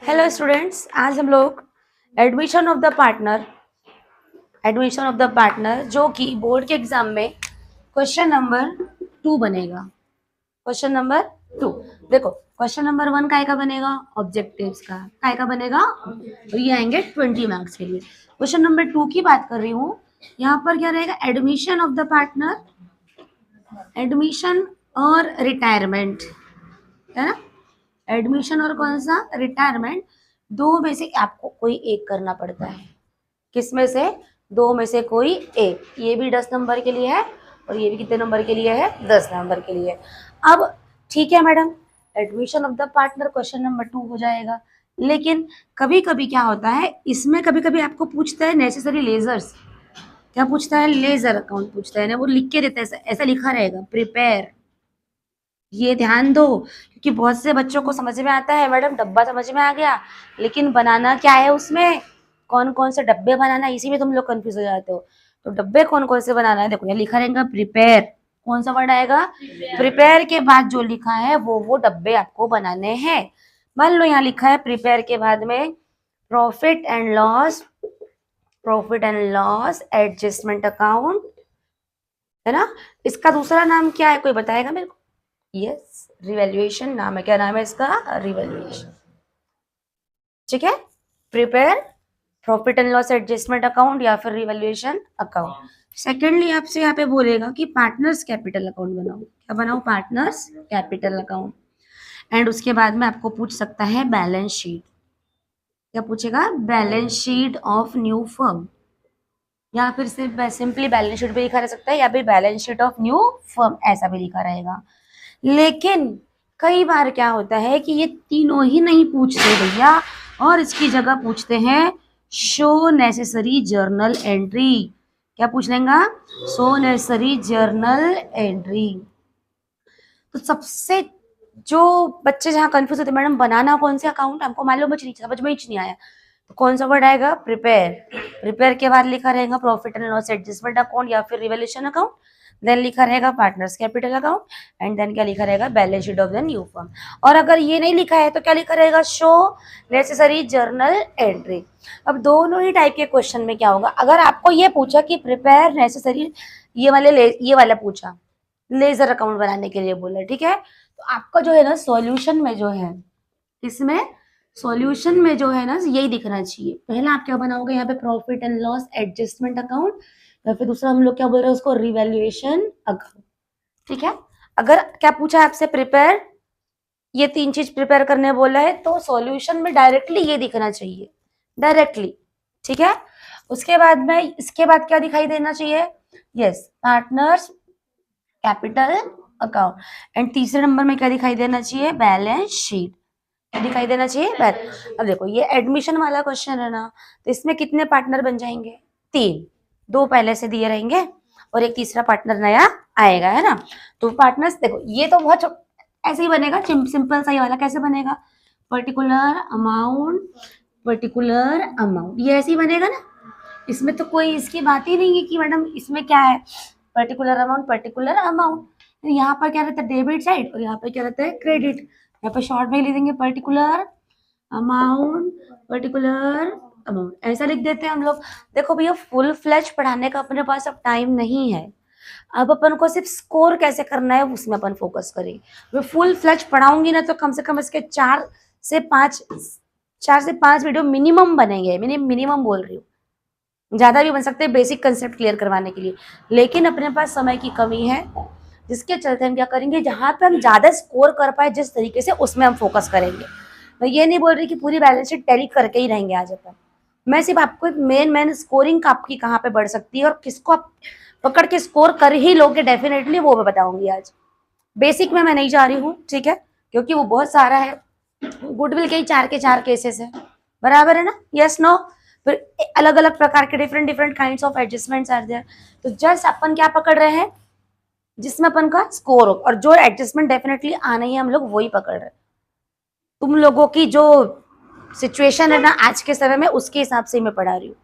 Hello students, आज हम लोग एडमिशन ऑफ द पार्टनर जो कि बोर्ड के एग्जाम में क्वेश्चन नंबर 2 बनेगा। क्वेश्चन नंबर 2 देखो, क्वेश्चन नंबर 1 काय का बनेगा, ऑब्जेक्टिव्स का काय का बनेगा, तो ये आएंगे 20 मार्क्स के लिए। क्वेश्चन नंबर 2 की बात कर रही हूँ, यहाँ पर क्या रहेगा, admission of the partner, admission और रिटायरमेंट, है ना। एडमिशन और कौन सा, रिटायरमेंट, दो में से आपको कोई एक करना पड़ता है। किस में से, दो में से कोई एक। ये भी 10 नंबर के लिए है और ये भी कितने नंबर के लिए है, 10 नंबर के लिए। अब ठीक है madam, admission of the partner question number 2 हो जाएगा। लेकिन कभी कभी क्या होता है, इसमें कभी कभी आपको पूछता है नेसेसरी लेजर्स। क्या पूछता है, लेजर अकाउंट पूछता है ना, वो लिख के देता है, ऐसा लिखा रहेगा प्रिपेयर। ये ध्यान दो, क्योंकि बहुत से बच्चों को समझ में आता है मैडम डब्बा समझ में आ गया, लेकिन बनाना क्या है उसमें, कौन कौन से डब्बे बनाना है, इसी में तुम लोग कंफ्यूज हो जाते हो। तो डब्बे कौन कौन से बनाना है, देखो ये लिखा रहेगा प्रिपेयर। कौन सा वर्ड आएगा, प्रिपेयर के बाद जो लिखा है वो डब्बे आपको बनाने हैं। मान लो यहाँ लिखा है प्रिपेयर के बाद में profit and loss adjustment account, है ना। इसका दूसरा नाम क्या है, कोई बताएगा मेरे को। यस, रिवैल्यूएशन नाम है। क्या नाम है इसका, रिवैल्यूएशन। ठीक है, prepare profit and loss adjustment account या फिर रिवैल्यूएशन अकाउंट। सेकेंडली आपसे यहाँ पे बोलेगा कि पार्टनर्स कैपिटल अकाउंट बनाओ। क्या बनाओ, पार्टनर्स कैपिटल अकाउंट। एंड उसके बाद में आपको पूछ सकता है बैलेंस शीट। क्या पूछेगा, balance sheet of new firm, या फिर सिर्फ सिंपली बैलेंस शीट भी लिखा रह सकता है, या फिर balance sheet of new firm ऐसा भी लिखा रहेगा। लेकिन कई बार क्या होता है कि ये तीनों ही नहीं पूछते भैया, और इसकी जगह पूछते हैं शो नेसेसरी जर्नल एंट्री। क्या पूछ लेंगे, शो नेसेसरी जर्नल एंट्री। तो सबसे जो बच्चे जहाँ कंफ्यूज होते, मैडम बनाना कौन से अकाउंट, हमको मालूम समझ में ही नहीं आया, तो कौन सा वर्ड आएगा, प्रिपेयर। प्रिपेयर के बाद लिखा रहेगा profit and loss adjustment account या फिर रिवैल्यूएशन अकाउंट, देन लिखा रहेगा partners capital account, and then क्या लिखा रहेगा, balance sheet of the new firm. और अगर ये नहीं लिखा है तो क्या लिखा रहेगा, शो नेसेसरी जर्नल एंट्री। अब दोनों ही टाइप के क्वेश्चन में क्या होगा, अगर आपको ये पूछा कि प्रिपेयर नेसेसरी, ये वाला पूछा, लेजर अकाउंट बनाने के लिए बोला, ठीक है, तो आपका जो है ना सॉल्यूशन में जो है, इसमें सॉल्यूशन में जो है ना यही दिखना चाहिए। पहला आप क्या बनाओगे यहाँ पे, profit and loss adjustment account, या फिर दूसरा हम लोग क्या बोल रहे हैं उसको, रिवैल्यूएशन अकाउंट। ठीक है, अगर क्या पूछा आपसे प्रिपेयर, ये तीन चीज प्रिपेयर करने बोला है, तो सॉल्यूशन में डायरेक्टली ये दिखना चाहिए, डायरेक्टली। ठीक है, उसके बाद में, इसके बाद क्या दिखाई देना चाहिए, yes, partners capital account. And तीसरे नंबर में क्या दिखाई देना चाहिए, बैलेंस शीट दिखाई देना चाहिए। अब देखो ये एडमिशन वाला क्वेश्चन है ना, तो इसमें कितने पार्टनर बन जाएंगे, 3। 2 पहले से दिए रहेंगे और एक तीसरा पार्टनर नया आएगा, है ना। तो पार्टनर्स देखो ये तो बहुत ऐसे ही बनेगा, सिंपल सा ही वाला। कैसे बनेगा, पर्टिकुलर अमाउंट, ये ऐसे ही बनेगा ना। इसमें तो कोई इसकी बात ही नहीं है कि मैडम इसमें क्या है, पर्टिकुलर अमाउंट। तो यहाँ पर क्या रहता है, डेबिट साइड, और यहाँ पर क्या रहता है, क्रेडिट। यहाँ पर शॉर्ट में लिख देंगे पर्टिकुलर अमाउंट, ऐसा लिख देते हैं हम लोग। देखो भैया, फुल फ्लैश पढ़ाने का अपने पास अब टाइम नहीं है, अब अपन को सिर्फ स्कोर कैसे करना है उसमें अपन फोकस करें। मैं फुल फ्लैश पढ़ाऊंगी ना, तो कम से कम इसके 4 से 5 वीडियो मिनिमम बनेंगे, मिनिमम बोल रही हूँ, ज्यादा भी बन सकते हैं बेसिक कंसेप्ट क्लियर करवाने के लिए। लेकिन अपने पास समय की कमी है, जिसके चलते हम क्या करेंगे, जहां पे हम ज्यादा स्कोर कर पाए जिस तरीके से, उसमें हम फोकस करेंगे। मैं ये नहीं बोल रही कि पूरी बैलेंस शीट टैली करके ही रहेंगे आज अपन। मैं सिर्फ आपको मेन स्कोरिंग आपकी कहाँ पे बढ़ सकती है और किसको आप पकड़ के स्कोर कर ही लोगे डेफिनेटली, वो मैं बताऊंगी आज। बेसिक में मैं नहीं जा रही हूँ, ठीक है, क्योंकि वो बहुत सारा है। गुडविल के ही 4 के 4 केसेस है, बराबर है ना, यस नो। फिर अलग अलग प्रकार के different kinds of adjustments are there. तो जस्ट अपन क्या पकड़ रहे हैं, जिसमें अपन का स्कोर हो, और जो एडजस्टमेंट डेफिनेटली आना ही है हम लोग वही पकड़ रहे हैं। तुम लोगों की जो सिचुएशन है ना आज के समय में, उसके हिसाब से मैं पढ़ा रही हूँ।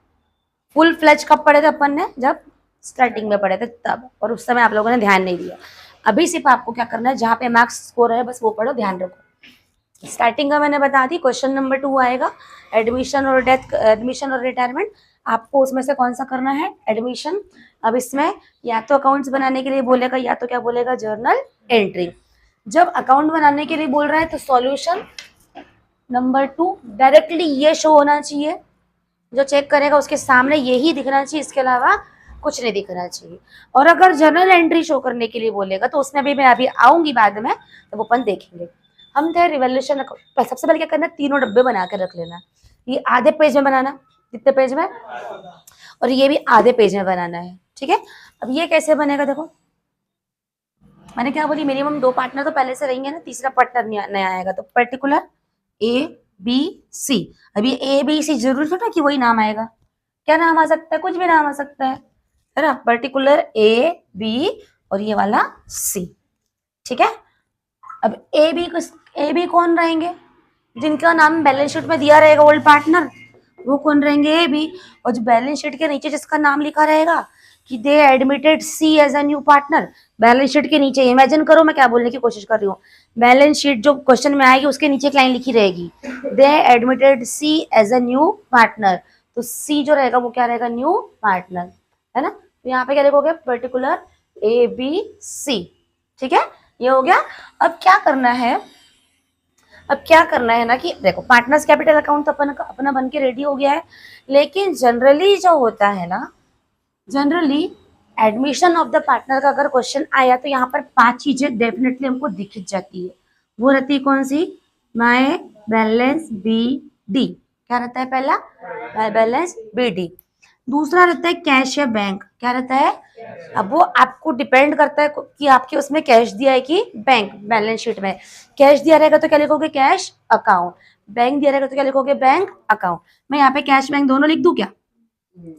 फुल फ्लेज कब पढ़े थे अपन ने, जब स्टार्टिंग में पढ़े थे तब, और उस समय आप लोगों ने ध्यान नहीं दिया। अभी सिर्फ आपको क्या करना है, जहां पे मार्क्स स्कोर है बस वो पढ़ो, ध्यान रखो। स्टार्टिंग का मैंने बता दी, क्वेश्चन नंबर 2 आएगा एडमिशन और डेथ, एडमिशन और रिटायरमेंट। आपको उसमें से कौन सा करना है, एडमिशन। अब इसमें या तो अकाउंट्स बनाने के लिए बोलेगा या तो क्या बोलेगा, जर्नल एंट्री। जब अकाउंट बनाने के लिए बोल रहा है तो सॉल्यूशन नंबर 2 डायरेक्टली ये शो होना चाहिए, जो चेक करेगा उसके सामने यही दिखना चाहिए, इसके अलावा कुछ नहीं दिखना चाहिए। और अगर जर्नल एंट्री शो करने के लिए बोलेगा तो उसमें भी मैं अभी आऊंगी बाद में, तो वो अपन देखेंगे। हम थे रिवॉल्यूशन। सबसे पहले क्या करना है, तीनों डब्बे बना के रख लेना। ये आधे पेज में बनाना, कितने पेज में, और ये भी आधे पेज में बनाना है, ठीक है। अब ये कैसे बनेगा, देखो मैंने क्या बोली, मिनिमम 2 पार्टनर तो पहले से रहेंगे ना, तीसरा पार्टनर नया आएगा। तो पर्टिकुलर ए बी सी। अब ये ए बी सी जरूरी थोड़ा कि वही नाम आएगा, क्या नाम आ सकता है, कुछ भी नाम आ सकता है ना। पर्टिकुलर ए बी और ये वाला सी, ठीक है। अब ए बी कौन रहेंगे, जिनका नाम बैलेंस शीट में दिया रहेगा ओल्ड पार्टनर, वो कौन रहेंगे, ए बी। और जो बैलेंस शीट के नीचे जिसका नाम लिखा रहेगा कि they admitted C as a new partner, balance sheet के नीचे, इमेजिन करो मैं क्या बोलने की कोशिश कर रही हूँ, बैलेंस शीट जो क्वेश्चन में आएगी उसके नीचे एक लाइन लिखी रहेगी, they admitted C as a new partner. तो सी जो रहेगा वो क्या रहेगा, न्यू पार्टनर, है ना। तो यहाँ पे क्या लिखोगे, पर्टिकुलर ए बी सी, ठीक है, ये हो गया। अब क्या करना है, अब क्या करना है ना कि देखो पार्टनर्स कैपिटल अकाउंट तो अपना बन के रेडी हो गया है, लेकिन जनरली जो होता है ना, generally admission of the partner का अगर क्वेश्चन आया तो यहाँ पर 5 चीजें डेफिनेटली हमको दिख जाती है। वो रहती है कौन सी, माय बैलेंस बी डी, क्या रहता है पहला, माय बैलेंस बी डी। दूसरा रहता है कैश या बैंक, क्या रहता है, अब वो आपको डिपेंड करता है कि आपके उसमें कैश दिया है कि बैंक। बैलेंस शीट में कैश दिया रहेगा तो क्या लिखोगे, कैश अकाउंट। बैंक दिया रहेगा तो क्या लिखोगे, बैंक अकाउंट। मैं यहाँ पे कैश बैंक दोनों लिख दूं क्या,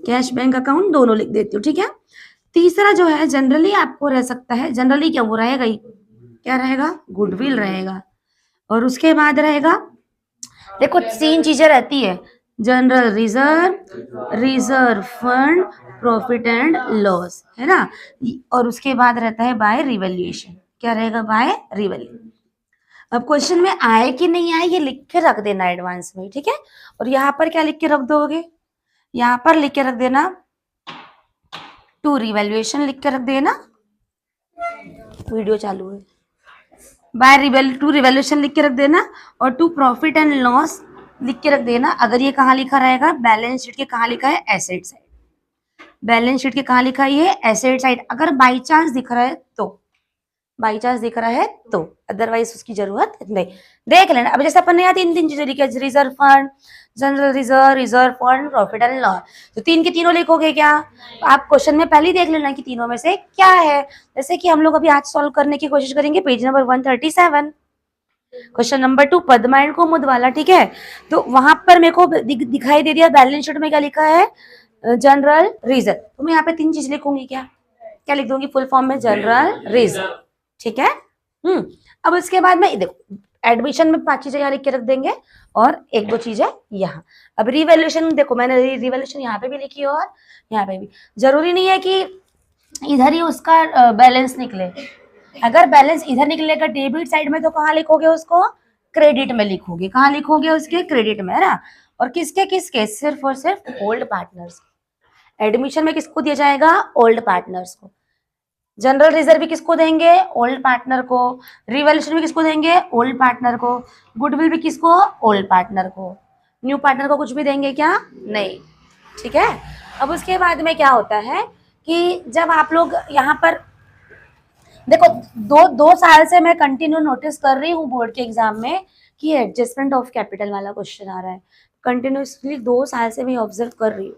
कैश बैंक अकाउंट दोनों लिख देती हूँ, ठीक है। तीसरा जो है जनरली आपको रह सकता है, जनरली क्या वो रहेगा ही, क्या रहेगा, गुडविल रहेगा। और उसके बाद रहेगा, देखो 3 चीजें रहती है, general reserve, reserve fund, profit and loss, है ना। और उसके बाद रहता है बाय रिवैल्यूएशन, क्या रहेगा, बाय रिवैल्यूएशन। अब क्वेश्चन में आए कि नहीं आए ये लिख के रख देना एडवांस में, ठीक है। और यहाँ पर क्या लिख के रख दोगे, यहाँ पर लिख के रख देना टू रिवैल्यूएशन, लिख के रख देना, वीडियो चालू है, बाय टू रिवैल्यूएशन लिख के रख देना, और टू प्रॉफिट एंड लॉस लिख के रख देना। अगर ये कहाँ लिखा रहेगा, बैलेंस शीट के कहाँ लिखा है, एसेट साइड, बैलेंस शीट के कहाँ लिखा है ये, एसेट साइड। अगर बाई चांस दिख रहा है तो, बाई चांस दिख रहा है तो, अदरवाइज उसकी जरूरत नहीं, देख लेना। अब जैसे अपन ने यहाँ 3 चीजें लिखी है, reserve fund, general reserve, reserve fund, profit and loss, तो 3 के तीनों लिखोगे क्या, तो आप क्वेश्चन में पहले ही देख लेना कि तीनों में से क्या है। जैसे कि हम लोग अभी आज सॉल्व करने की कोशिश करेंगे, page number 137, question number 2 Padma and Kumud वाला, ठीक है। तो वहां पर मेरे को दिखाई दे दिया बैलेंस शीट में क्या लिखा है, जनरल रिजर्व, तो मैं यहाँ पे 3 चीज लिखूंगी, क्या क्या लिख दूंगी, फुल फॉर्म में जनरल रिजर्व, ठीक है। अब उसके बाद में देखो एडमिशन में 5 चीजें यहाँ लिख के रख देंगे और 1-2 चीजें यहाँ। अब रिवैल्यूएशन देखो मैंने रिवैल्यूएशन यहाँ पे भी लिखी और यहाँ पे भी, जरूरी नहीं है कि इधर ही उसका बैलेंस निकले। अगर बैलेंस इधर निकलेगा डेबिट साइड में तो कहाँ लिखोगे उसको, क्रेडिट में लिखोगे, कहाँ लिखोगे उसके, क्रेडिट में, है ना। और किसके किसके, सिर्फ और सिर्फ ओल्ड पार्टनर्स। एडमिशन में किसको दिया जाएगा, ओल्ड पार्टनर्स को। जनरल रिजर्व भी किसको देंगे, ओल्ड पार्टनर को। रिवैल्यूएशन भी किसको देंगे, ओल्ड पार्टनर को। गुडविल भी किसको, ओल्ड पार्टनर को। न्यू पार्टनर को कुछ भी देंगे क्या, नहीं, ठीक है। अब उसके बाद में क्या होता है कि जब आप लोग यहाँ पर देखो 2 साल से मैं कंटिन्यू नोटिस कर रही हूँ बोर्ड के एग्जाम में कि एडजस्टमेंट ऑफ कैपिटल वाला क्वेश्चन आ रहा है, कंटिन्यूसली 2 साल से मैं ऑब्जर्व कर रही हूँ।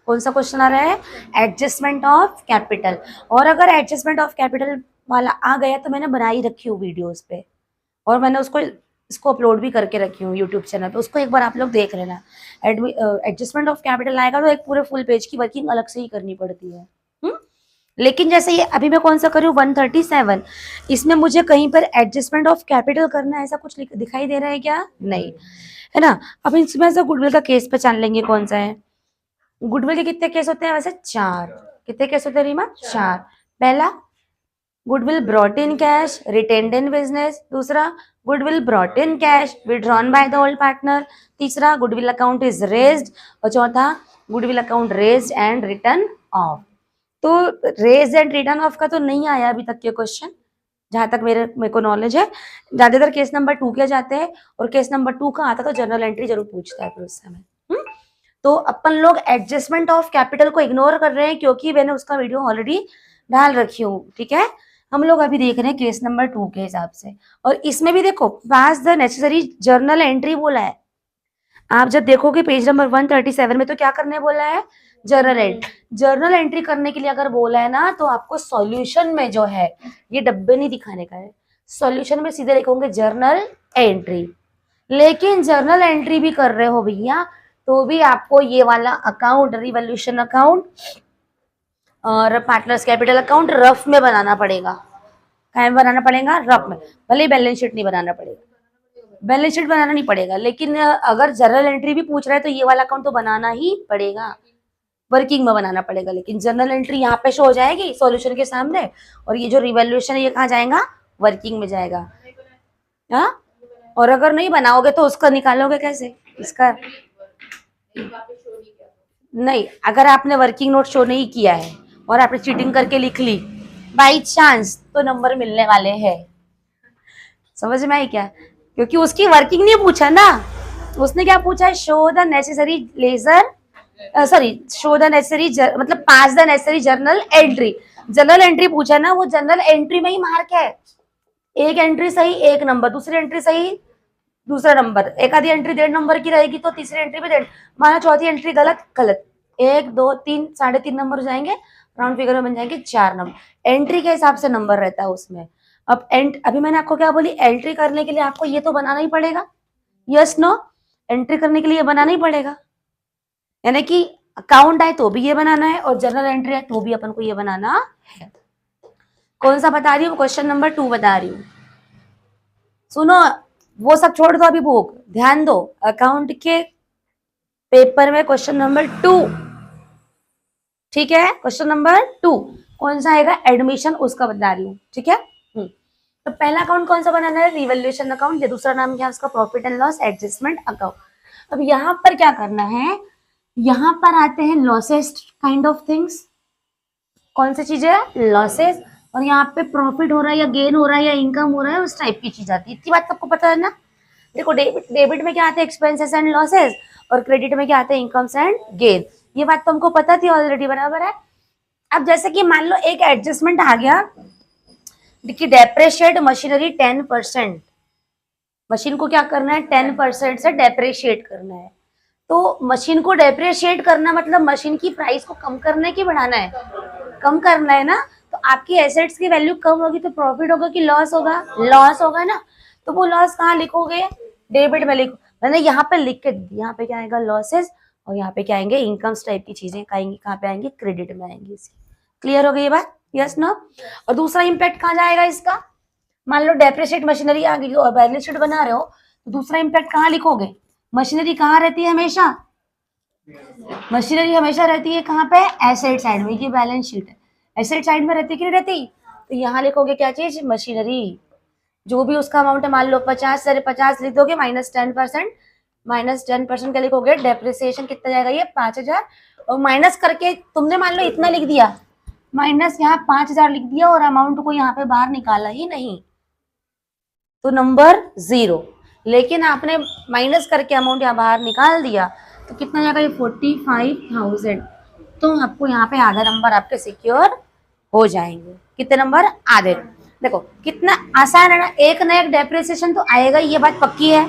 कौन सा क्वेश्चन आ रहा है, एडजस्टमेंट ऑफ कैपिटल। और अगर एडजस्टमेंट ऑफ कैपिटल वाला आ गया तो मैंने बनाई रखी हूँ वीडियोस पे, और मैंने इसको अपलोड भी करके रखी हूँ यूट्यूब चैनल पे, उसको एक बार आप लोग देख लेना। एडजस्टमेंट ऑफ कैपिटल आएगा तो एक पूरे फुल पेज की वर्किंग अलग से ही करनी पड़ती है। लेकिन जैसे ये अभी मैं कौन सा कर रही हूँ 137, इसमें मुझे कहीं पर एडजस्टमेंट ऑफ कैपिटल करना है ऐसा कुछ दिखाई दे रहा है क्या, नहीं, है ना। अब इसमें से गुडविल का केस पहचान लेंगे कौन सा है। गुडविल के कितने केस होते हैं वैसे, 4। कितने केस होते हैं रीमा, 4। पहला goodwill brought in cash, retained in business. दूसरा goodwill brought in cash, withdrawn by the old partner. तीसरा, गुडविल अकाउंट इज रेज्ड। और चौथा, goodwill account raised and written off. तो रेज एंड रिटर्न ऑफ का तो नहीं आया अभी तक के क्वेश्चन, जहां तक मेरे को नॉलेज है। ज्यादातर केस नंबर 2 के जाते हैं, और केस नंबर 2 का आता तो जनरल एंट्री जरूर पूछता है फिर उस समय। तो अपन लोग एडजस्टमेंट ऑफ कैपिटल को इग्नोर कर रहे हैं, क्योंकि मैंने उसका वीडियो ऑलरेडी डाल रखी हूँ, ठीक है। हम लोग अभी देख रहे हैं केस नंबर 2 के हिसाब से। और इसमें भी देखो, पास द नेसेसरी जर्नल एंट्री बोला है। आप जब देखोगे पेज नंबर 137 में, तो क्या करने बोला है, जर्नल एंट्री। जर्नल एंट्री करने के लिए अगर बोला है ना, तो आपको सॉल्यूशन में जो है, ये डब्बे नहीं दिखाने का है, सॉल्यूशन में सीधे लिखोगे जर्नल एंट्री। लेकिन जर्नल एंट्री भी कर रहे हो भैया, तो भी आपको ये वाला अकाउंट, रिवॉल्यूशन अकाउंट और पार्टनर्स कैपिटल अकाउंट रफ में बनाना पड़ेगा। क्या बनाना पड़ेगा, रफ में। भले बैलेंस शीट नहीं बनाना पड़ेगा, बैलेंस शीट बनाना नहीं पड़ेगा, लेकिन अगर जर्नल एंट्री भी पूछ रहा है तो ये वाला अकाउंट तो बनाना ही पड़ेगा, वर्किंग में बनाना पड़ेगा। लेकिन जर्नल एंट्री यहाँ पे शो हो जाएगी सॉल्यूशन के सामने, और ये जो रिवॉल्यूशन है ये कहाँ जाएगा, वर्किंग में जाएगा। हाँ, और अगर नहीं बनाओगे तो उसका निकालोगे कैसे, इसका नहीं। अगर आपने वर्किंग नोट शो नहीं किया है और आपने चीटिंग करके लिख ली बाई चांस, तो नंबर मिलने वाले हैं। समझ में आई क्या, क्योंकि उसकी वर्किंग नहीं पूछा ना, उसने क्या पूछा है, show the necessary ledger, sorry show the necessary, मतलब pass the necessary journal entry. Journal entry पूछा ना, वो जर्नल एंट्री में ही मार्क है। एक एंट्री सही एक नंबर, दूसरी एंट्री सही दूसरा नंबर, एक आधी एंट्री 1.5 नंबर की रहेगी तो तीसरी एंट्री भी 1.5, माना चौथी एंट्री गलत, गलत, 1 2 3 3.5 नंबर हो जाएंगे, राउंड फिगर में बन जाएंगे 4 नंबर। एंट्री के हिसाब से नंबर रहता है उसमें। अब अभी मैंने आपको क्या बोली, एंट्री करने के लिए आपको ये तो बनाना ही पड़ेगा, यस नो, एंट्री करने के लिए बनाना ही पड़ेगा। यानी कि अकाउंट आए तो भी ये बनाना है, और जनरल एंट्री है तो भी अपन को ये बनाना है। कौन सा बता रही हूँ, क्वेश्चन नंबर 2 बता रही हूँ। सुनो, वो सब छोड़ दो अभी, बुक ध्यान दो। अकाउंट के पेपर में क्वेश्चन नंबर 2, ठीक है, क्वेश्चन नंबर 2 कौन सा आएगा, एडमिशन, उसका बता रही हूँ, ठीक है। तो पहला अकाउंट कौन सा बनाना है, रिवैल्यूएशन अकाउंट। ये दूसरा नाम क्या है उसका, profit and loss adjustment account. अब यहाँ पर क्या करना है, यहाँ पर आते हैं लॉसेस काइंड ऑफ थिंग्स। कौन सी चीज है, लॉसेस। और यहाँ पे प्रॉफिट हो रहा है या गेन हो रहा है या इनकम हो रहा है, उस टाइप की चीज आती है। इतनी बात सबको पता है ना। देखो, डेबिट में क्या आते हैं, एक्सपेंसेस एंड लॉसेस, और क्रेडिट में क्या आते हैं, इनकम्स एंड गेन। ये बात तो हमको पता थी ऑलरेडी, बराबर है। अब जैसे कि मान लो एक एडजस्टमेंट आ गया कि डेप्रेशिएट मशीनरी 10%, मशीन को क्या करना है, 10% से डेप्रेशिएट करना है। तो मशीन को डेप्रेशिएट करना मतलब मशीन की प्राइस को कम करना है कि बढ़ाना है, कम करना है ना। तो आपकी एसेट्स की वैल्यू कम होगी तो प्रॉफिट होगा कि लॉस होगा, लॉस होगा ना। तो वो लॉस कहाँ लिखोगे, डेबिट में लिखो। मैंने यहाँ पे लिख के, यहाँ पे क्या आएगा, लॉसेस, और यहाँ पे क्या आएंगे, इनकम्स टाइप की चीजें आएंगी, कहाँ पे आएंगी, क्रेडिट में आएंगी। क्लियर हो गई ये बात, यस नो। और दूसरा इम्पैक्ट कहाँ जाएगा इसका, मान लो डेप्रिशिएट मशीनरी आ गई और बैलेंस शीट बना रहे हो, तो दूसरा इम्पैक्ट कहाँ लिखोगे, मशीनरी कहाँ रहती है हमेशा, मशीनरी हमेशा रहती है कहाँ पे, एसेट साइड में। ये बैलेंस शीट है, एसेट साइड में रहती है कि नहीं रहती, तो यहाँ लिखोगे क्या चीज, मशीनरी। जो भी उसका अमाउंट है, मान लो 50 लिख दोगे, -10%, -10% क्या लिखोगे, डेप्रिसिएशन कितना जाएगा, ये 5000, और माइनस करके तुमने मान लो इतना लिख दिया, माइनस यहाँ 5000 लिख दिया, और अमाउंट को यहाँ पे बाहर निकाला ही नहीं, तो नंबर 0। लेकिन आपने माइनस करके अमाउंट यहाँ बाहर निकाल दिया, तो कितना जाएगा, ये 45,000। तो आपको यहाँ पे आधा नंबर आपके सिक्योर हो जाएंगे। कितने नंबर, आधे। देखो कितना आसान है ना, एक ना एक डेप्रिसिएशन तो आएगा, ये बात पक्की है।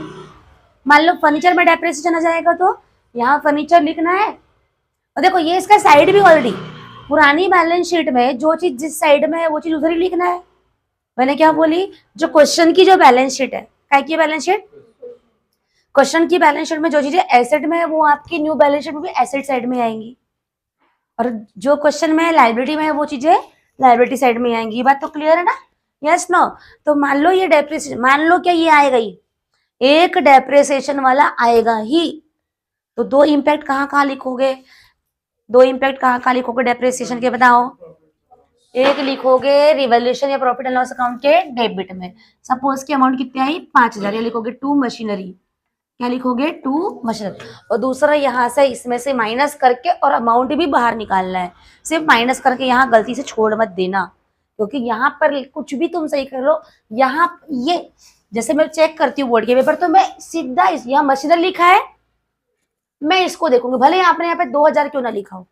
मान लो फर्नीचर में डेप्रिसिएशन आ जाएगा, तो यहाँ फर्नीचर लिखना है। और देखो ये इसका साइड भी ऑलरेडी, पुरानी बैलेंस शीट में जो चीज जिस साइड में है वो चीज उधर ही लिखना है। मैंने क्या बोली, जो क्वेश्चन की जो बैलेंस शीट है, क्या की बैलेंस शीट, क्वेश्चन की बैलेंस शीट में जो चीजें एसेट में है वो आपकी न्यू बैलेंस शीट में भी एसेट साइड में आएंगी, और जो क्वेश्चन में लाइबिलिटी में है वो चीजें लाइबिलिटी साइड में आएंगी। ये बात तो क्लियर है ना, यस नो। तो मान लो ये डेप्रिसिएशन, मान लो क्या ये आएगा, ही एक डेप्रिसिएशन वाला आएगा ही, तो दो इम्पैक्ट कहाँ कहाँ लिखोगे, दो इम्पैक्ट कहाँ कहाँ लिखोगे डेप्रिसिएशन के, बताओ। एक लिखोगे रिवॉल्यूशन या प्रॉफिट एंड लॉस अकाउंट के डेबिट में। सपोज की अमाउंट कितनी आई 5000, ये लिखोगे टू मशीनरी, क्या लिखोगे टू मशीनरी। और दूसरा यहाँ से इसमें से माइनस करके और अमाउंट भी बाहर निकालना है, सिर्फ माइनस करके यहाँ गलती से छोड़ मत देना, क्योंकि यहाँ पर कुछ भी तुम सही कर लो, यहाँ ये जैसे मैं चेक करती हूँ बोर्ड के पेपर तो मैं सीधा यहाँ मशीनरी लिखा है मैं इसको देखूंगी, भले आपने यहाँ पे 2000 क्यों ना लिखा हो,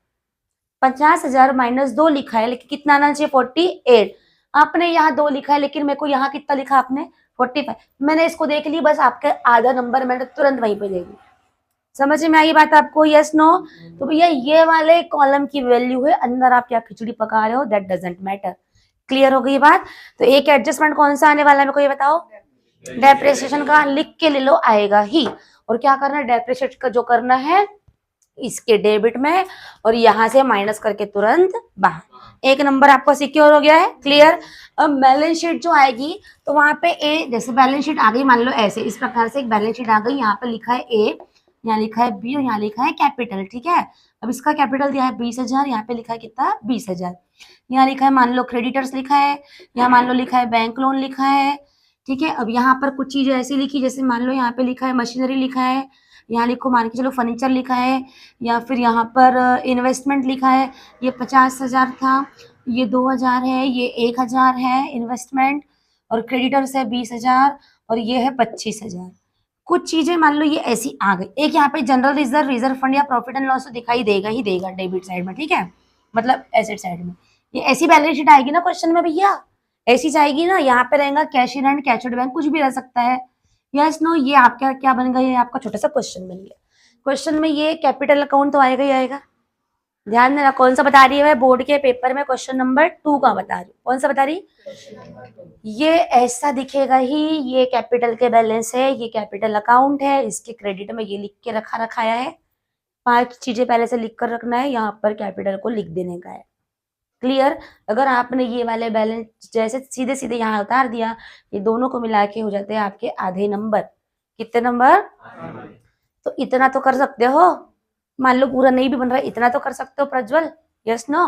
50,000 माइनस 2 लिखा है लेकिन कितना आना चाहिए 48, आपने यहाँ 2 लिखा है लेकिन मेरे को यहाँ कितना लिखा आपने 45, मैंने इसको देख ली, बस आपके आधा नंबर मैंने तुरंत वहीं पे दे दी। समझ में आई बात आपको, यस नो? तो भैया ये वाले कॉलम की वैल्यू है, अंदर आप क्या खिचड़ी पका रहे हो दैट डजंट मैटर। क्लियर हो गई बात? तो एक एडजस्टमेंट कौन सा आने वाला है मेरे को ये बताओ, डेप्रिसिएशन का, लिख के ले लो, आएगा ही। और क्या करना है, डेप्रिसिएट का जो करना है इसके डेबिट में और यहाँ से माइनस करके तुरंत बाहर। एक नंबर आपको सिक्योर हो गया है, क्लियर। अब बैलेंस शीट जो आएगी तो वहां पे ए, जैसे बैलेंस शीट आ गई मान लो ऐसे, इस प्रकार से एक बैलेंस शीट आ गई, यहाँ पे लिखा है ए, यहाँ लिखा है बी और यहाँ लिखा है कैपिटल, ठीक है। अब इसका कैपिटल दिया है 20,000, यहाँ पे लिखा है कितना 20,000, यहाँ लिखा है मान लो क्रेडिटर्स लिखा है, यहाँ मान लो लिखा है बैंक लोन लिखा है, ठीक है। अब यहाँ पर कुछ चीजें ऐसी लिखी, जैसे मान लो यहाँ पे लिखा है मशीनरी लिखा है, यहाँ लिखो मान के चलो फर्नीचर लिखा है, या फिर यहाँ पर इन्वेस्टमेंट लिखा है, ये 50,000 था, ये 2,000 है, ये 1,000 है इन्वेस्टमेंट, और क्रेडिटर्स है 20,000 और ये है 25,000। कुछ चीजें मान लो ये ऐसी आ गई। एक यहाँ पे जनरल रिजर्व, रिजर्व फंड या प्रॉफिट एंड लॉस तो दिखाई देगा ही देगा डेबिट साइड में, ठीक है, मतलब एसेट साइड में। ये ऐसी बैलेंस शीट आएगी ना क्वेश्चन में भैया, ऐसी जाएगी ना, यहाँ पे रहेगा cash in hand, cash out bank, कुछ भी रह सकता है, यस नो। ये आपका क्या बन गया, ये आपका छोटा सा क्वेश्चन बन गया। क्वेश्चन में ये कैपिटल अकाउंट तो आएगा ही आएगा, ध्यान देना। कौन सा बता रही है मैं बोर्ड के पेपर में, क्वेश्चन नंबर 2 का बता रही हूँ। कौन सा बता रही, ये ऐसा दिखेगा ही, ये कैपिटल के बैलेंस है, ये कैपिटल अकाउंट है, इसके क्रेडिट में ये लिख के रखाया है, 5 चीजें पहले से लिख कर रखना है, यहाँ पर कैपिटल को लिख देने का है, क्लियर। अगर आपने ये वाले बैलेंस जैसे सीधे सीधे यहाँ उतार दिया, ये दोनों को मिला के हो जाते हैं आपके आधे नंबर। कितने नंबर, तो इतना तो कर सकते हो, मान लो पूरा नहीं भी बन रहा है, इतना तो कर सकते हो प्रज्वल, यस नो।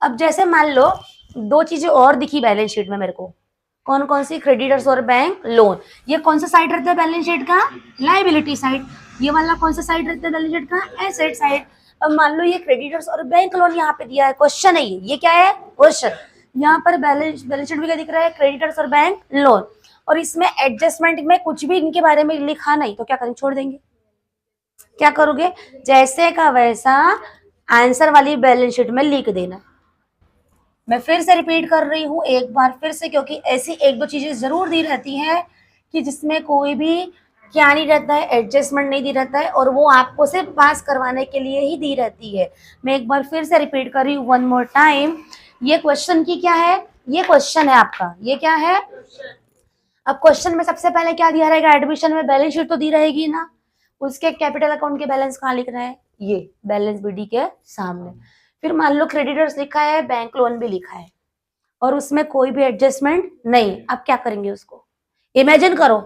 अब जैसे मान लो 2 चीजें और दिखी बैलेंस शीट में मेरे को, कौन कौन सी, क्रेडिटर्स और बैंक लोन। ये कौन सा साइड रहता है बैलेंस शीट का, लायबिलिटी साइड। ये वाला कौन सा साइड रहता है बैलेंस शीट का, एसेट साइड। अब मान लो ये क्रेडिटर्स और बैंक लोन यहाँ पे दिया है, क्वेश्चन है ये क्या है, क्वेश्चन। यहाँ पर बैलेंस शीट में क्या दिख रहा है, क्रेडिटर्स और बैंक लोन, और इसमें एडजस्टमेंट में कुछ भी इनके बारे में लिखा नहीं, तो क्या करेंगे, छोड़ देंगे। क्या करोगे, जैसे का वैसा आंसर वाली बैलेंस शीट में लिख देना। मैं फिर से रिपीट कर रही हूँ एक बार फिर से, क्योंकि ऐसी 1-2 चीजें जरूर दी रहती है कि जिसमें कोई भी क्या नहीं रहता है, एडजस्टमेंट नहीं दी रहता है, और वो आपको सिर्फ पास करवाने के लिए ही दी रहती है। मैं एक बार फिर से रिपीट कर रही हूँ, 1 मोर टाइम। ये क्वेश्चन की क्या है, ये क्वेश्चन है आपका, ये क्या है। अब क्वेश्चन में सबसे पहले क्या दिया रहेगा, एडमिशन में बैलेंस शीट तो दी रहेगी ना, उसके कैपिटल अकाउंट के बैलेंस कहाँ लिख रहा है, ये बैलेंस बीडी के सामने। फिर मान लो क्रेडिटर्स लिखा है, बैंक लोन भी लिखा है, और उसमें कोई भी एडजस्टमेंट नहीं। अब क्या करेंगे, उसको इमेजिन करो,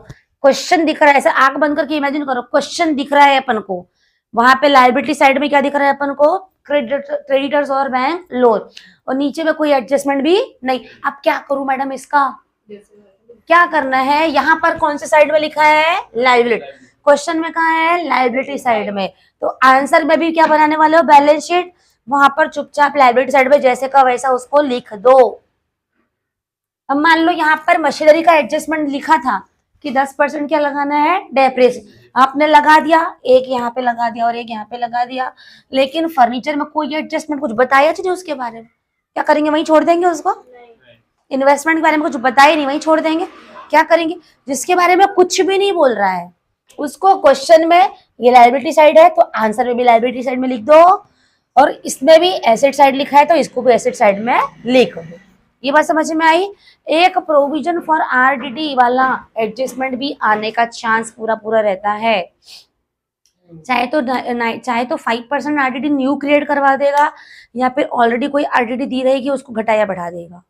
क्वेश्चन दिख रहा है, ऐसे आंख बंद करके इमेजिन करो, क्वेश्चन दिख रहा है अपन को, वहां पे लायबिलिटी साइड में क्या दिख रहा है अपन को, क्रेडिटर्स और बैंक लोन, और नीचे में कोई एडजस्टमेंट भी नहीं। अब क्या करूं मैडम, इसका क्या करना है, यहाँ पर कौन से साइड में लिखा है, लायबिलिटी, क्वेश्चन में कहा है लायबिलिटी साइड में, तो आंसर में भी क्या बनाने वाले हो, बैलेंस शीट, वहां पर चुपचाप लायबिलिटी साइड में जैसे का वैसा उसको लिख दो। अब मान लो यहाँ पर मशीनरी का एडजस्टमेंट लिखा था कि 10% क्या लगाना है, डेप्रिसिएशन, आपने लगा दिया, एक यहाँ पे लगा दिया और एक यहाँ पे लगा दिया, लेकिन फर्नीचर में कोई एडजस्टमेंट कुछ बताया नहीं उसके बारे में, क्या करेंगे, वहीं छोड़ देंगे उसको। इन्वेस्टमेंट के बारे में कुछ बताया नहीं, वहीं छोड़ देंगे। क्या करेंगे, जिसके बारे में कुछ भी नहीं बोल रहा है उसको क्वेश्चन में ये लायबिलिटी साइड है तो आंसर में भी लायबिलिटी साइड में लिख दो, और इसमें भी एसेट साइड लिखा है तो इसको भी एसेट साइड में लिख दो। ये बात समझ में आई। एक प्रोविजन फॉर आरडीडी वाला एडजस्टमेंट भी आने का चांस पूरा रहता है, चाहे तो 5% आरडीडी न्यू क्रिएट करवा देगा, या फिर ऑलरेडी कोई आरडीडी दी रहेगी उसको घटाया बढ़ा देगा,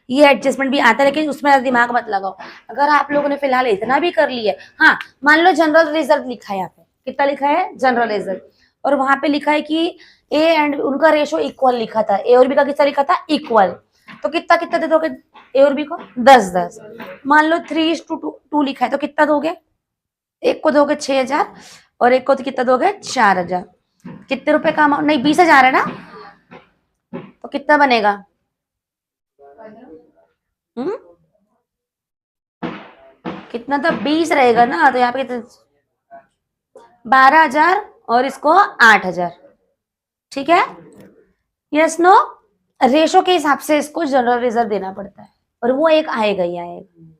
ये एडजस्टमेंट भी आता है, लेकिन उसमें दिमाग मत लगाओ। अगर आप लोगों ने फिलहाल इतना भी कर लिया है, हाँ मान लो जनरल रिजर्व लिखा है, यहाँ पे कितना लिखा है, जनरल रिजर्व, और वहां पे लिखा है कि ए एंड उनका रेशो इक्वल लिखा था, ए और बी का कितना लिखा था, इक्वल, तो कितना कितना दे दोगे ए और बी को? 10-10। मान लो 3:2 लिखा है तो कितना दोगे? एक को दोगे 6,000 और एक को तो कितना दोगे? 4,000। कितने रुपए का अमाउंट? नहीं 20,000 है ना, तो कितना बनेगा? कितना था? 20 रहेगा ना, तो यहाँ पे कितना? 12,000 और इसको 8,000। ठीक है, यस नो? रेशो के हिसाब से इसको जनरल रिजर्व देना पड़ता है और वो एक आएगा ही आएगा।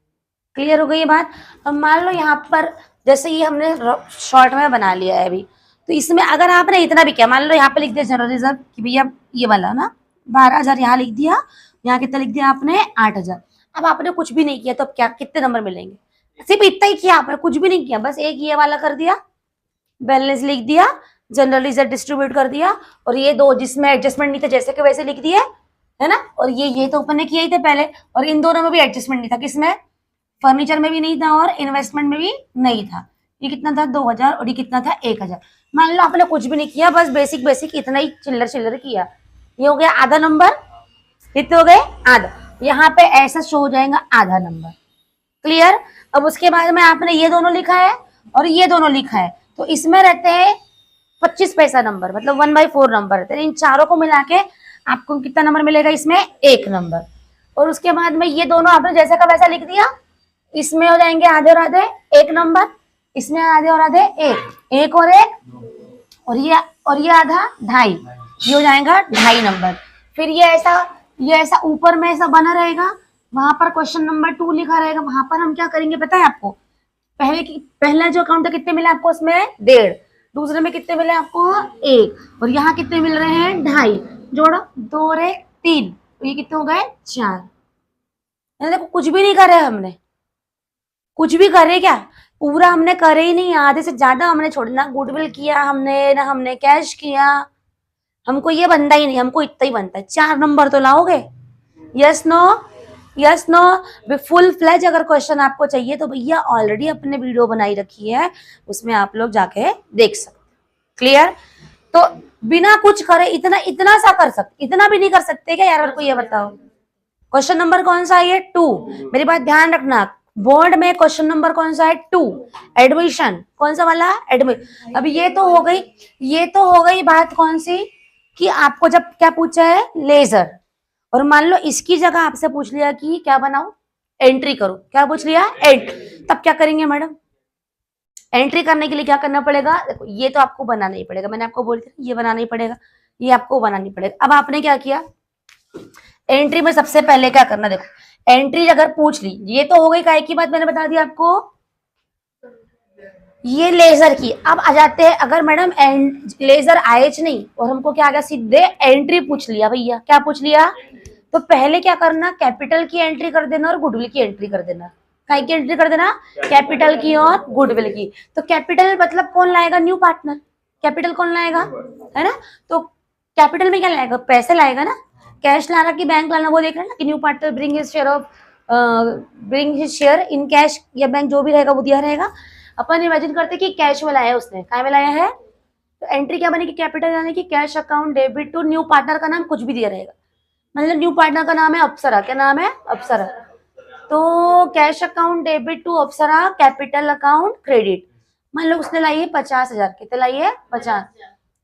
क्लियर हो गई ये बात? अब मान लो यहाँ पर जैसे ये हमने शॉर्ट में बना लिया है अभी, तो इसमें अगर आपने इतना भी किया, मान लो यहाँ पे लिख दिया जनरल रिजर्व कि भैया ये वाला ना 12,000 यहाँ लिख दिया, यहाँ कितना लिख दिया आपने? 8,000। अब आपने कुछ भी नहीं किया तो अब क्या कितने नंबर मिलेंगे? सिर्फ इतना ही किया आपने, कुछ भी नहीं किया, बस एक ये वाला कर दिया, बैलेंस लिख दिया, जनरल रिजर्व डिस्ट्रीब्यूट कर दिया, और ये दो जिसमें एडजस्टमेंट नहीं था जैसे के वैसे लिख दिए, है ना? और ये तो अपन ने किया ही था पहले, और इन दोनों में भी एडजस्टमेंट नहीं था, किसमें? फर्नीचर में भी नहीं था और इन्वेस्टमेंट में भी नहीं था। ये कितना था? 2,000 और ये कितना था? 1,000। मान लो आपने कुछ भी नहीं किया, बस बेसिक बेसिक इतना ही चिल्लर चिल्लर किया, ये हो गया आधा नंबर। कितने हो गए? आधा। यहाँ पे ऐसा शो हो जाएगा आधा नंबर। क्लियर? अब उसके बाद में आपने ये दोनों लिखा है और ये दोनों लिखा है, तो इसमें रहते हैं 25 पैसा नंबर, मतलब 1/4 नंबर रहते हैं। इन चारों को मिला के आपको कितना नंबर मिलेगा? इसमें 1 नंबर। और उसके बाद में ये दोनों आपने जैसा का वैसा लिख दिया, इसमें हो जाएंगे आधे और आधे 1 नंबर, इसमें आधे और आधे 1 और 1, और ये आधा 2.5, ये हो जाएगा 2.5 नंबर। फिर ये ऐसा ऊपर में ऐसा बना रहेगा, वहां पर क्वेश्चन नंबर 2 लिखा रहेगा। वहां पर हम क्या करेंगे पता है आपको? पहला जो अकाउंट था कितने मिले आपको? उसमें 1.5। दूसरे में कितने मिले आपको? 1। और यहाँ कितने मिल रहे हैं? 2.5। जोड़ो, 2 और 1 3, तो ये कितने हो गए? 4। देखो कुछ भी नहीं करे हमने, कुछ भी करे क्या? पूरा हमने करे ही नहीं, आधे से ज्यादा हमने छोड़, ना गुडविल किया हमने, ना हमने कैश किया। हमको ये बनता ही नहीं, हमको इतना ही बनता है। 4 नंबर तो लाओगे? Yes no? Yes no? Full fledge अगर क्वेश्चन आपको चाहिए तो भैया ऑलरेडी अपने वीडियो बनाई रखी है, उसमें आप लोग जाके देख सकते। क्लियर? तो बिना कुछ करे इतना सा कर सकते, इतना भी नहीं कर सकते क्या यार? मेरे को ये बताओ, क्वेश्चन नंबर कौन सा है? ये 2। मेरी बात ध्यान रखना, बोर्ड में क्वेश्चन नंबर कौन सा है? 2। एडमिशन कौन सा वाला? एडमिशन। अब ये तो हो गई बात कौन सी, कि आपको जब क्या पूछा है? लेजर। और मान लो इसकी जगह आपसे पूछ लिया कि क्या बनाओ? एंट्री करो। क्या पूछ लिया? एंट्री। तब क्या करेंगे मैडम? एंट्री करने के लिए क्या करना पड़ेगा? देखो ये तो आपको बनाना ही पड़ेगा, मैंने आपको बोल दिया ये बनाना ही पड़ेगा, ये आपको बनानी पड़ेगा। अब आपने क्या किया? एंट्री में सबसे पहले क्या करना? देखो एंट्री अगर पूछ ली, ये तो हो गई काय की बात, मैंने बता दिया आपको, ये लेजर की। अब आ जाते हैं, अगर मैडम लेजर आएच नहीं और हमको क्या आ गया? सीधे एंट्री पूछ लिया भैया। क्या पूछ लिया? तो पहले क्या करना? कैपिटल की एंट्री कर देना और गुडविल की एंट्री कर देना। काय की एंट्री कर देना? कैपिटल की और गुडविल की। तो कैपिटल मतलब कौन लाएगा? New partner. कैपिटल कौन लाएगा? है ना? तो कैपिटल में क्या लाएगा? पैसे लाएगा ना। कैश लाना कि बैंक लाना वो देख रहे हैं ना, कि new partner bring his share in cash या बैंक, जो भी रहेगा वो दिया रहेगा। अपन इमेजिन करते कि कैश में लाया है उसने, काय में लाया है, तो एंट्री क्या बनेगी? कैपिटल यानी कि cash account debit to new partner का नाम कुछ भी दिया रहेगा। मतलब न्यू पार्टनर का नाम है अप्सरा। क्या नाम है? अप्सरा। तो cash account debit to Apsara, capital account credit. मान लो उसने लाई है 50,000। कितने लाई है? 50।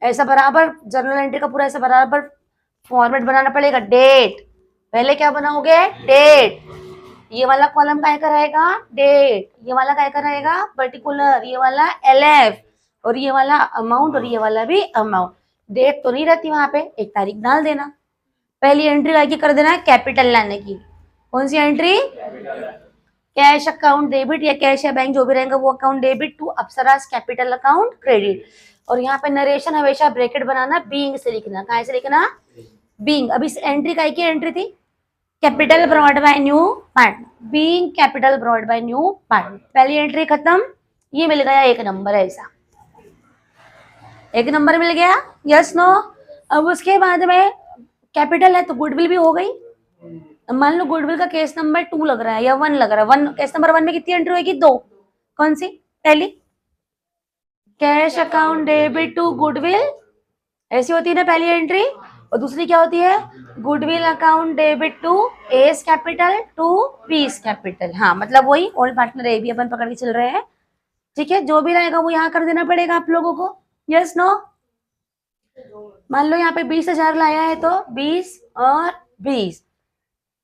ऐसा बराबर जनरल एंट्री का पूरा ऐसा बराबर फॉर्मेट बनाना पड़ेगा। डेट, पहले क्या बनाओगे? डेट। ये वाला कॉलम काय का रहेगा? डेट। ये वाला काय का रहेगा? पर्टिकुलर। ये वाला LF, और ये वाला अमाउंट, और ये वाला भी अमाउंट। डेट तो नहीं रहती वहां पे, एक तारीख डाल देना। पहली एंट्री लाके कर देना है कैपिटल लाने की। कौन सी एंट्री? कैश अकाउंट डेबिट या कैश या बैंक जो भी रहेगा वो account debit to Apsara's capital account credit. और यहाँ पे नरेशन हमेशा ब्रैकेट बनाना, बीइंग से लिखना। कहाँ से लिखना? बीइंग। अब इस एंट्री का की एंट्री थी? Capital brought by new partner, being capital brought by new partner. पहली एंट्री खत्म, ये मिल गया 1 नंबर। ऐसा 1 नंबर मिल गया। Yes no? अब उसके बाद में कैपिटल है तो गुडविल भी हो गई। मान लो गुडविल का केस नंबर 2 लग रहा है या 1 लग रहा है। केस नंबर 1 में कितनी एंट्री होगी? 2। कौन सी? पहली cash account debit to goodwill, ऐसी होती है ना पहली एंट्री। और दूसरी क्या होती है, goodwill account debit to A's capital to B's capital. हाँ मतलब वही ओल्ड पार्टनर ए भी अपन पकड़ के चल रहे हैं, ठीक है। जो भी रहेगा वो यहाँ कर देना पड़ेगा आप लोगों को, यस नो। मान लो यहाँ पे 20,000 लाया है तो 20 और 20,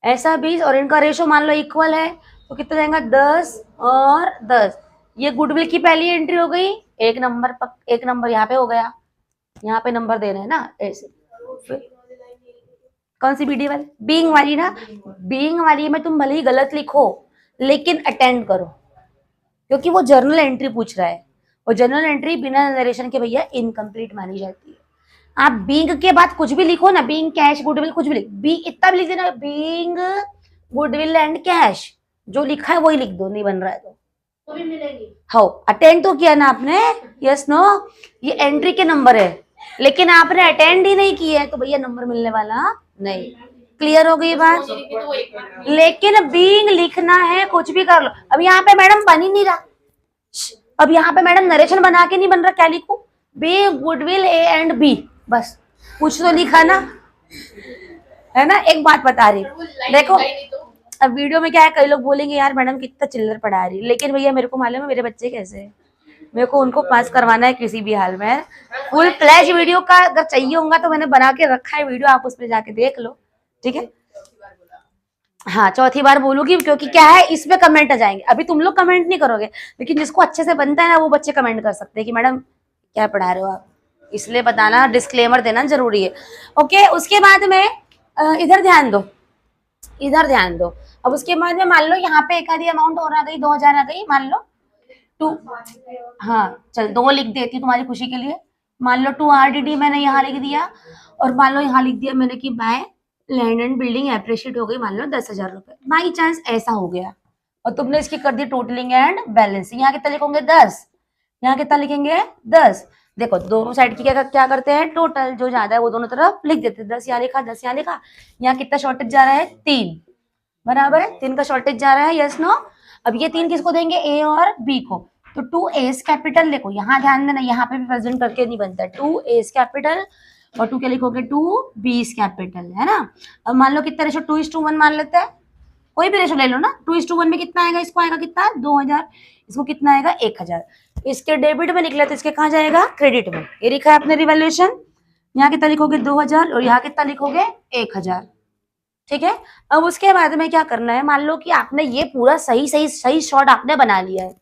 ऐसा 20 और इनका रेशो मान लो इक्वल है तो कितना जाएगा 10 और 10। ये गुडविल की पहली एंट्री हो गई, एक नंबर यहाँ पे हो गया, यहाँ पे नंबर दे रहे हैं ना ऐसे। कौन सी बीडी वाली, बीइंग वाली ना, बीइंग वाली में तुम भले ही गलत लिखो लेकिन अटेंड करो, क्योंकि वो जर्नल एंट्री पूछ रहा है, और जर्नल एंट्री बिना नरेशन के भैया इनकम्प्लीट मानी जाती है। आप बीइंग के बाद कुछ भी लिखो ना, बीइंग कैश गुडविल कुछ भी लिख, बी इतना भी लिख देना, बीइंग गुडविल एंड कैश, जो लिखा है वही लिख दो, नहीं बन रहा है तो भी मिलेगी। हाँ अटेंड तो किया ना आपने, यस नो। ये एंट्री के नंबर है लेकिन आपने अटेंड ही नहीं किया है तो भैया नंबर मिलने वाला नहीं। क्लियर हो गई बात। लेकिन बीइंग लिखना है, कुछ भी कर लो। अब यहाँ पे मैडम बन ही नहीं रहा, अब यहाँ पे मैडम नरेशन बना के नहीं बन रहा, क्या लिखूं, B goodwill A and B, बस कुछ तो लिखा ना, है ना। एक बात बता रही, देखो अब वीडियो में क्या है, कई लोग बोलेंगे यार मैडम कितना चिल्लर पढ़ा रही, लेकिन भैया मेरे को मालूम है मेरे बच्चे कैसे हैं, मेरे को उनको पास करवाना है किसी भी हाल में। फुल फ्लैश वीडियो का अगर चाहिए होगा तो मैंने बना के रखा है वीडियो, आप उस पर जाके देख लो, ठीक है। हाँ चौथी बार बोलूंगी, क्योंकि क्या है इसमें कमेंट आ जाएंगे, अभी तुम लोग कमेंट नहीं करोगे लेकिन जिसको अच्छे से बनता है ना वो बच्चे कमेंट कर सकते हैं कि मैडम क्या पढ़ा रहे हो आप, इसलिए बताना, डिस्क्लेमर देना जरूरी है। ओके, उसके बाद में इधर ध्यान दो, इधर ध्यान दो। अब उसके बाद में मान लो यहाँ पे एक आधी अमाउंट और आ गई, 2,000 आ गई, मान लो 2, हाँ चल 2 लिख देती हूँ तुम्हारी खुशी के लिए। मान लो 2 RDD मैंने यहाँ लिख दिया, और मान लो यहाँ लिख दिया मैंने कि by land and building appreciate हो गई मान लो 10,000 रुपए, बाई चांस ऐसा हो गया और तुमने इसकी कर दी टोटलिंग एंड बैलेंस। यहाँ कितना लिखोगे 10, यहाँ कितना लिखेंगे 10। देखो दोनों साइड की क्या करते हैं, टोटल जो ज्यादा है वो दोनों तरफ लिख देते हैं, 10 यहाँ लिखा 10 यहाँ लिखा। यहाँ कितना शॉर्टेज जा रहा है 3, बराबर है 3 का शॉर्टेज जा रहा है, यस नो। अब ये 3 किसको देंगे, ए और बी को, तो 2 एस कैपिटल लिखो, यहाँ ध्यान देना यहाँ पे भी प्रेजेंट करके नहीं बनता, 2 एस कैपिटल और 2 क्या लिखोगे 2 बीस कैपिटल, है ना। अब मान लो कितना रेशो 2:1 मान लेते हैं, कोई भी रेशो ले लो ना, 2:1 में कितना आएगा, इसको आएगा कितना 2,000, इसको कितना आएगा 1,000। इसके डेबिट में निकला तो इसके कहाँ जाएगा, क्रेडिट में। ये लिखा है अपने रिवैल्यूएशन, यहाँ कितना लिखोगे 2,000 और यहाँ कितना लिखोगे 1,000, ठीक है। अब उसके बाद में क्या करना है, मान लो कि आपने ये पूरा सही शॉट आपने बना लिया है,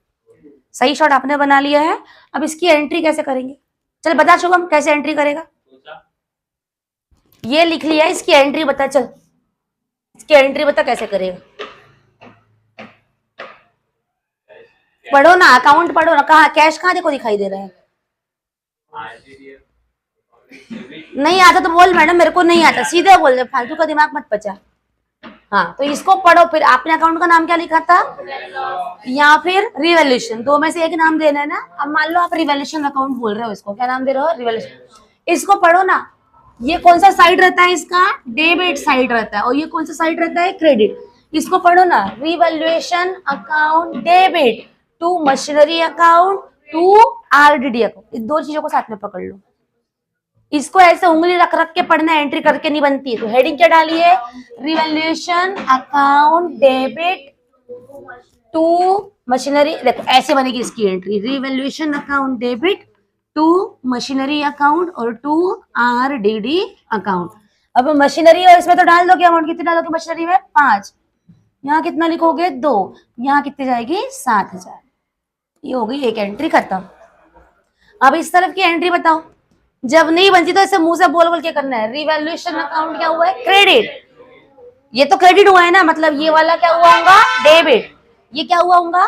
सही शॉट आपने बना लिया है। अब इसकी एंट्री कैसे करेंगे, चल बता शुभम कैसे एंट्री करेगा, ये लिख लिया है, इसकी एंट्री बता, चल इसकी एंट्री बता कैसे करेगा, पढ़ो ना अकाउंट पढ़ो ना, कहा कैश कहाँ देखो दिखाई दे रहा है, नहीं आता तो बोल मैडम मेरे को नहीं आता, सीधे बोल दे, फालतू का दिमाग मत बचा। हाँ तो इसको पढ़ो, फिर आपने अकाउंट का नाम क्या लिखा था, या फिर रिवैल्यूएशन, दो में से एक नाम देना है ना। अब मान लो आप रिवैल्यूएशन अकाउंट बोल रहे हो, इसको क्या नाम दे रहे हो, रिवैल्यूएशन। इसको पढ़ो ना, ये कौन सा साइड रहता है इसका, डेबिट साइड रहता है, और ये कौन सा साइड रहता है, क्रेडिट। इसको पढ़ो ना, revaluation account debit to machinery account to RDD account, इस दो चीजों को साथ में पकड़ लो। इसको ऐसे उंगली रख रख के पढ़ना, एंट्री करके नहीं बनती है। तो हेडिंग क्या डाली है, revaluation account debit to machinery, देखो ऐसे बनेगी इसकी entry, revaluation account debit to machinery account और टू RDD अकाउंट। अब मशीनरी और इसमें तो डाल दोगे अमाउंट, कितनी डालोगे मशीनरी में 5, यहाँ कितना लिखोगे 2, यहाँ कितनी जाएगी 7,000। ये हो गई एक एंट्री खत्म। अब इस तरफ की एंट्री बताओ, जब नहीं बनती तो ऐसे मुंह से बोल बोल के करना है। रिवैल्यूएशन अकाउंट क्या हुआ है, क्रेडिट, ये तो क्रेडिट हुआ है ना, मतलब ये वाला क्या हुआ होगा, डेबिट, ये क्या हुआ होगा,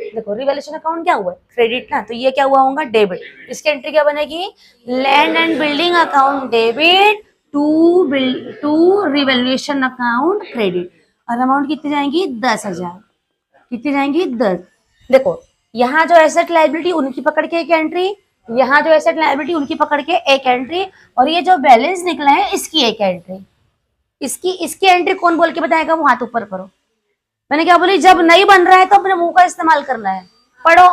देखो रिवैल्यूएशन अकाउंट क्या हुआ है, क्रेडिट ना, तो ये क्या हुआ होगा डेबिट। इसकी एंट्री क्या बनेगी, land and building account debit to revaluation account credit, और अमाउंट कितनी जाएंगी 10,000, कितनी जाएंगी 10। देखो यहाँ जो एसेट लायबिलिटी उनकी पकड़ के एक एंट्री, यहाँ जो एसेट लायबिलिटी उनकी पकड़ के एक एंट्री, और ये जो बैलेंस निकला है इसकी एक एंट्री। इसकी एंट्री कौन बोल के बताएगा, वो हाथ ऊपर करो। मैंने क्या बोली, जब नहीं बन रहा है तो अपने मुंह का इस्तेमाल करना है। पढ़ो,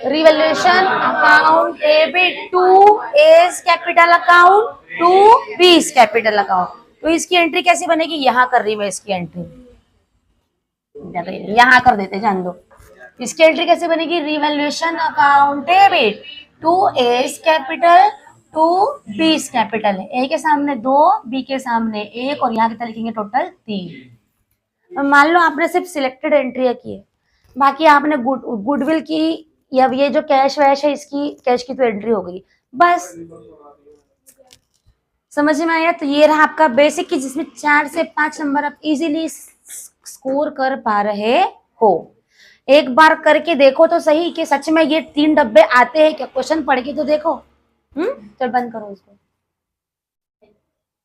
revaluation account debit to A's capital account to B's capital लगाओ। तो इसकी एंट्री कैसे बनेगी, यहां कर रही मैं इसकी एंट्री, यहां कर देते, जान दो। इसकी एंट्री कैसे बनेगी, revaluation account debit, to A's capital to B's capital है, ए के सामने 2, बी के सामने 1 और यहाँ कितना लिखेंगे टोटल 3। मान लो आपने सिर्फ सिलेक्टेड एंट्री की है, बाकी आपने गुडविल की या ये जो कैश वैश है इसकी, कैश की तो एंट्री हो गई बस। समझ में आया। तो ये रहा आपका बेसिक की जिसमें 4 से 5 नंबर आप इजीली स्कोर कर पा रहे हो। एक बार करके देखो तो सही कि सच में ये 3 डब्बे आते हैं क्या, क्वेश्चन पढ़ के तो देखो। चल बंद करो इसको।